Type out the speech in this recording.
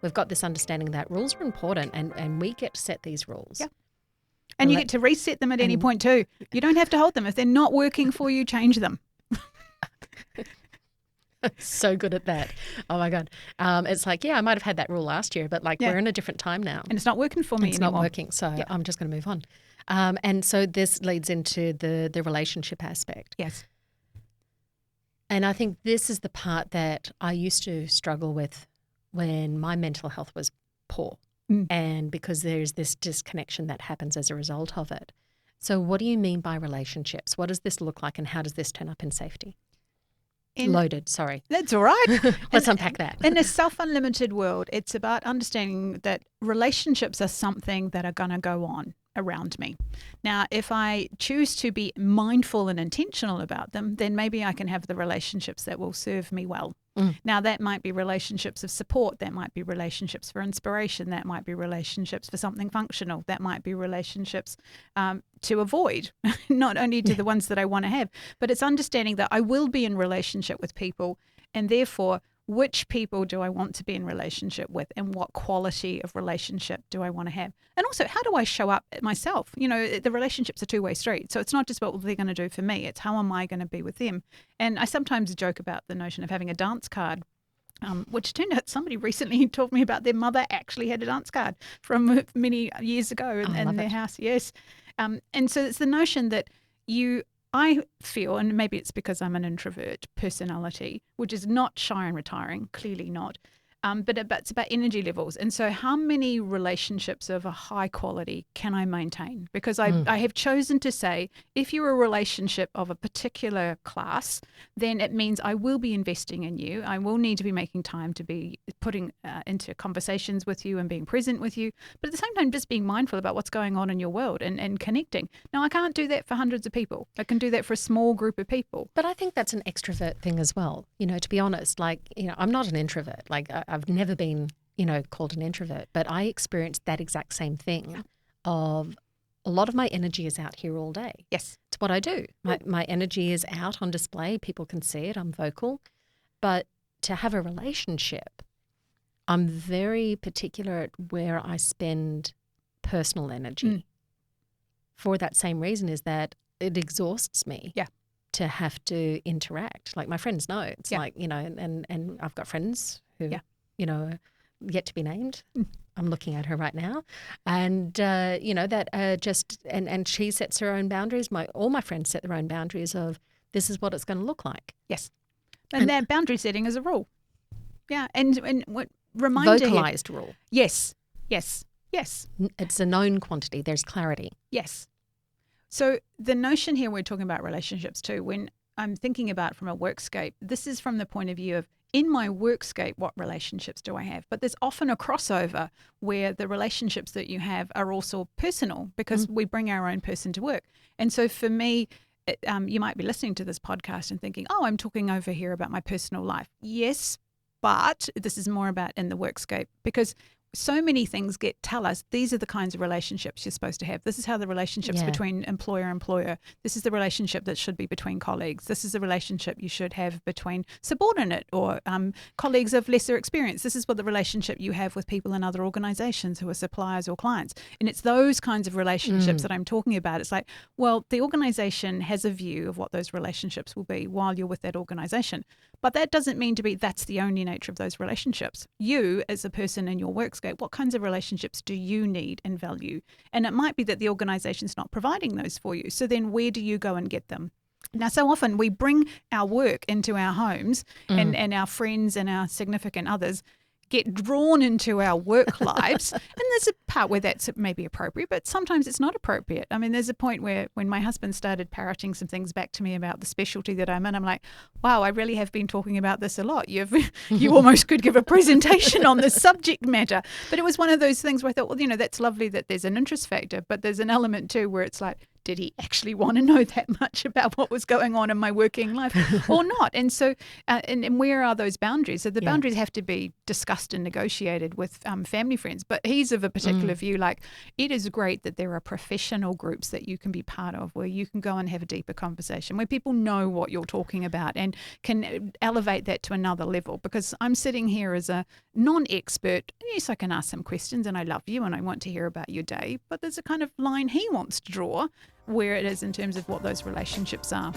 we've got this understanding that rules are important and we get to set these rules. Yeah. And you get to reset them at any point too. You don't have to hold them. If they're not working for you, change them. So good at that. Oh my God. It's like, I might have had that rule last year, but we're in a different time now. And it's not working for me anymore. It's not working. So I'm just going to move on. And so this leads into the relationship aspect. Yes. And I think this is the part that I used to struggle with when my mental health was poor. And because there's this disconnection that happens as a result of it. So what do you mean by relationships? What does this look like and how does this turn up in safety? Loaded, sorry. That's all right. Let's unpack that. In a self-unlimited world, it's about understanding that relationships are something that are going to go on around me. Now, if I choose to be mindful and intentional about them, then maybe I can have the relationships that will serve me well. Now, that might be relationships of support. That might be relationships for inspiration. That might be relationships for something functional. That might be relationships to avoid, not only to the ones that I want to have, but it's understanding that I will be in relationship with people, and therefore, which people do I want to be in relationship with, and what quality of relationship do I want to have? And also, how do I show up myself? The relationship's a two-way street. So it's not just what they're going to do for me. It's how am I going to be with them? And I sometimes joke about the notion of having a dance card, which turned out somebody recently told me about their mother actually had a dance card from many years ago in their house. Yes. And so it's the notion that I feel, and maybe it's because I'm an introvert personality, which is not shy and retiring, clearly not, but it's about energy levels. And so how many relationships of a high quality can I maintain? Because I have chosen to say, if you're a relationship of a particular class, then it means I will be investing in you. I will need to be making time to be putting into conversations with you and being present with you. But at the same time, just being mindful about what's going on in your world and connecting. Now, I can't do that for hundreds of people. I can do that for a small group of people. But I think that's an extrovert thing as well. To be honest, I'm not an introvert. I've never been, called an introvert, but I experienced that exact same thing of a lot of my energy is out here all day. Yes. It's what I do. My energy is out on display. People can see it. I'm vocal. But to have a relationship, I'm very particular at where I spend personal energy. For that same reason is that it exhausts me. Yeah. To have to interact. Like my friends know. It's and I've got friends who yet to be named. I'm looking at her right now. And, that just, and she sets her own boundaries. All my friends set their own boundaries of this is what it's going to look like. Yes. And that boundary setting is a rule. Yeah. And what reminder vocalized rule. Yes. Yes. Yes. It's a known quantity. There's clarity. Yes. So the notion here, we're talking about relationships too. When I'm thinking about from a workscape, this is from the point of view of in my workscape, what relationships do I have? But there's often a crossover where the relationships that you have are also personal because we bring our own person to work. And so for me, you might be listening to this podcast and thinking, oh, I'm talking over here about my personal life. Yes, but this is more about in the workscape because so many things tell us these are the kinds of relationships you're supposed to have. This is how the relationships between employer. This is the relationship that should be between colleagues. This is the relationship you should have between subordinate or colleagues of lesser experience. This is what the relationship you have with people in other organizations who are suppliers or clients. And it's those kinds of relationships that I'm talking about. It's like, well, the organization has a view of what those relationships will be while you're with that organization. But that doesn't mean that's the only nature of those relationships. You, as a person in your workscape, what kinds of relationships do you need and value? And it might be that the organization's not providing those for you. So then where do you go and get them? Now, so often we bring our work into our homes and our friends and our significant others get drawn into our work lives. And there's a part where that's maybe appropriate, but sometimes it's not appropriate. I mean, there's a point where when my husband started parroting some things back to me about the specialty that I'm in, I'm like, wow, I really have been talking about this a lot. You almost could give a presentation on this subject matter. But it was one of those things where I thought, well, that's lovely that there's an interest factor, but there's an element too where it's like, did he actually want to know that much about what was going on in my working life or not? And so, and where are those boundaries? So the boundaries have to be discussed and negotiated with family friends. But he's of a particular view, like, it is great that there are professional groups that you can be part of where you can go and have a deeper conversation, where people know what you're talking about and can elevate that to another level. Because I'm sitting here as a non-expert. Yes, I can ask some questions and I love you and I want to hear about your day, but there's a kind of line he wants to draw where it is in terms of what those relationships are.